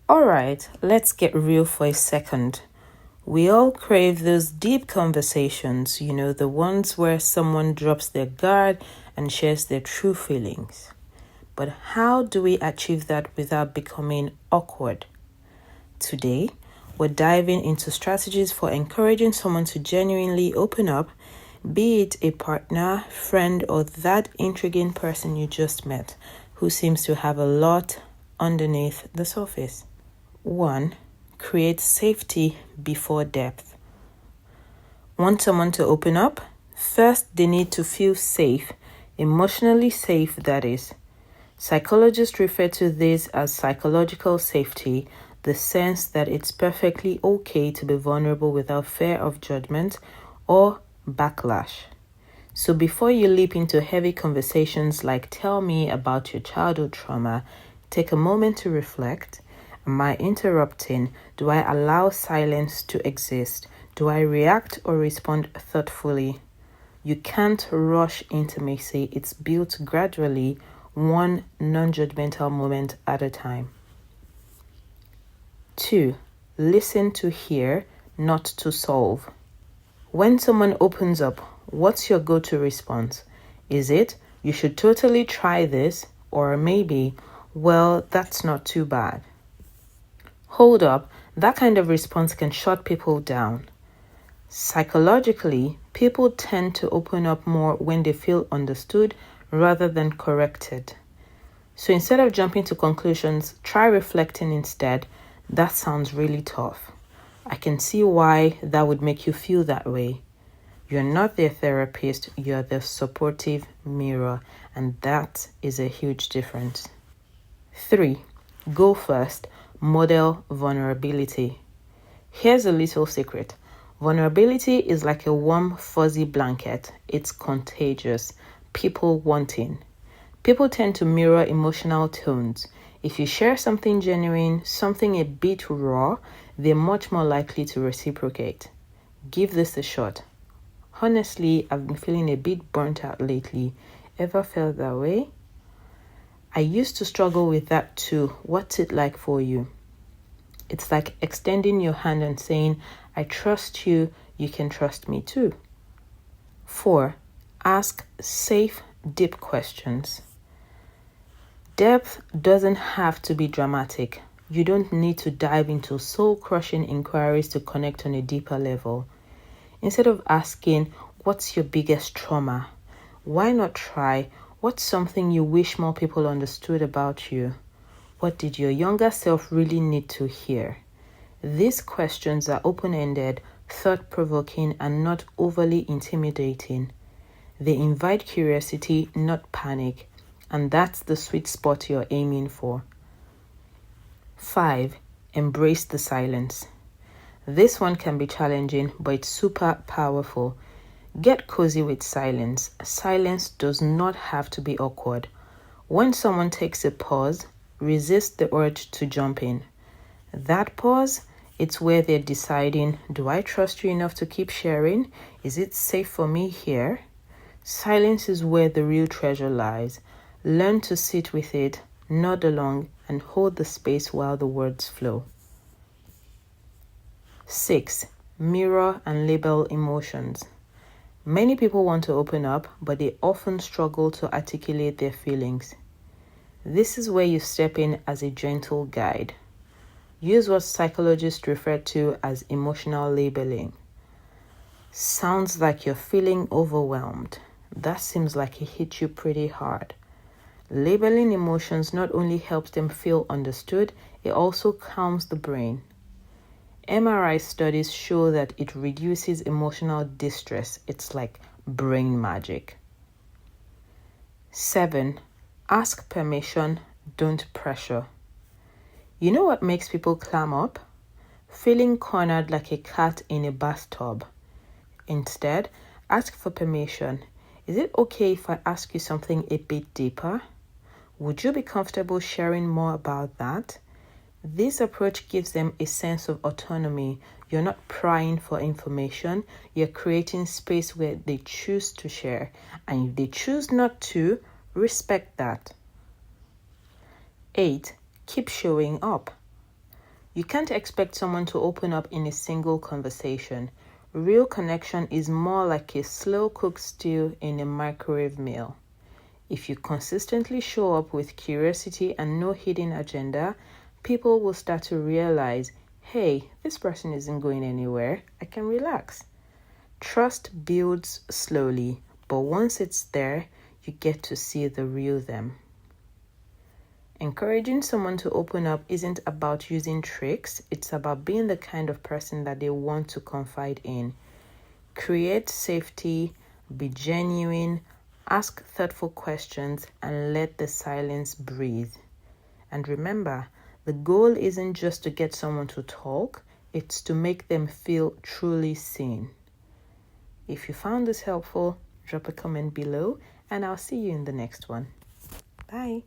Alright, let's get real for a second. We all crave those deep conversations, the ones where someone drops their guard and shares their true feelings. But how do we achieve that without becoming awkward? Today, we're diving into strategies for encouraging someone to genuinely open up, be it a partner, friend, or that intriguing person you just met who seems to have a lot underneath the surface. 1. Create safety before depth. Want someone to open up? First, they need to feel safe, emotionally safe, that is. Psychologists refer to this as psychological safety, the sense that it's perfectly okay to be vulnerable without fear of judgment or backlash. So before you leap into heavy conversations like tell me about your childhood trauma, take a moment to reflect. Am I interrupting? Do I allow silence to exist? Do I react or respond thoughtfully? You can't rush intimacy. It's built gradually, one non-judgmental moment at a time. 2. Listen to hear, not to solve. When someone opens up, what's your go-to response? Is it, you should totally try this, or maybe, well, that's not too bad? Hold up, that kind of response can shut people down. Psychologically, people tend to open up more when they feel understood rather than corrected. So instead of jumping to conclusions, try reflecting instead. That sounds really tough. I can see why that would make you feel that way. You're not their therapist, you're their supportive mirror, and that is a huge difference. 3. Go first. Model vulnerability. Here's a little secret. Vulnerability is like a warm, fuzzy blanket. It's contagious. People want in. People tend to mirror emotional tones. If you share something genuine, something a bit raw, they're much more likely to reciprocate. Give this a shot. Honestly, I've been feeling a bit burnt out lately. Ever felt that way? I used to struggle with that too. What's it like for you? It's like extending your hand and saying, I trust you, you can trust me too. 4. Ask safe, deep questions. Depth doesn't have to be dramatic. You don't need to dive into soul-crushing inquiries to connect on a deeper level. Instead of asking, what's your biggest trauma? Why not try, what's something you wish more people understood about you? What did your younger self really need to hear? These questions are open-ended, thought-provoking, and not overly intimidating. They invite curiosity, not panic, and that's the sweet spot you're aiming for. 5. Embrace the silence. This one can be challenging, but it's super powerful. Get cozy with silence. Silence does not have to be awkward. When someone takes a pause, resist the urge to jump in. That pause, it's where they're deciding, do I trust you enough to keep sharing? Is it safe for me here? Silence is where the real treasure lies. Learn to sit with it, nod along, and hold the space while the words flow. 6. Mirror and label emotions. Many people want to open up, but they often struggle to articulate their feelings. This is where you step in as a gentle guide. Use what psychologists refer to as emotional labeling. Sounds like you're feeling overwhelmed. That seems like it hit you pretty hard. Labeling emotions not only helps them feel understood, it also calms the brain. MRI studies show that it reduces emotional distress. It's like brain magic. 7. Ask permission, don't pressure. You know what makes people clam up? Feeling cornered like a cat in a bathtub. Instead, ask for permission. Is it okay if I ask you something a bit deeper? Would you be comfortable sharing more about that? This approach gives them a sense of autonomy. You're not prying for information. You're creating space where they choose to share. And if they choose not to, respect that. 8. Keep showing up. You can't expect someone to open up in a single conversation. Real connection is more like a slow-cooked stew in a microwave meal. If you consistently show up with curiosity and no hidden agenda, people will start to realize, hey, this person isn't going anywhere. I can relax. Trust builds slowly, but once it's there, you get to see the real them. Encouraging someone to open up isn't about using tricks, it's about being the kind of person that they want to confide in. Create safety, be genuine, ask thoughtful questions, and let the silence breathe. And remember, the goal isn't just to get someone to talk, it's to make them feel truly seen. If you found this helpful, drop a comment below, and I'll see you in the next one. Bye.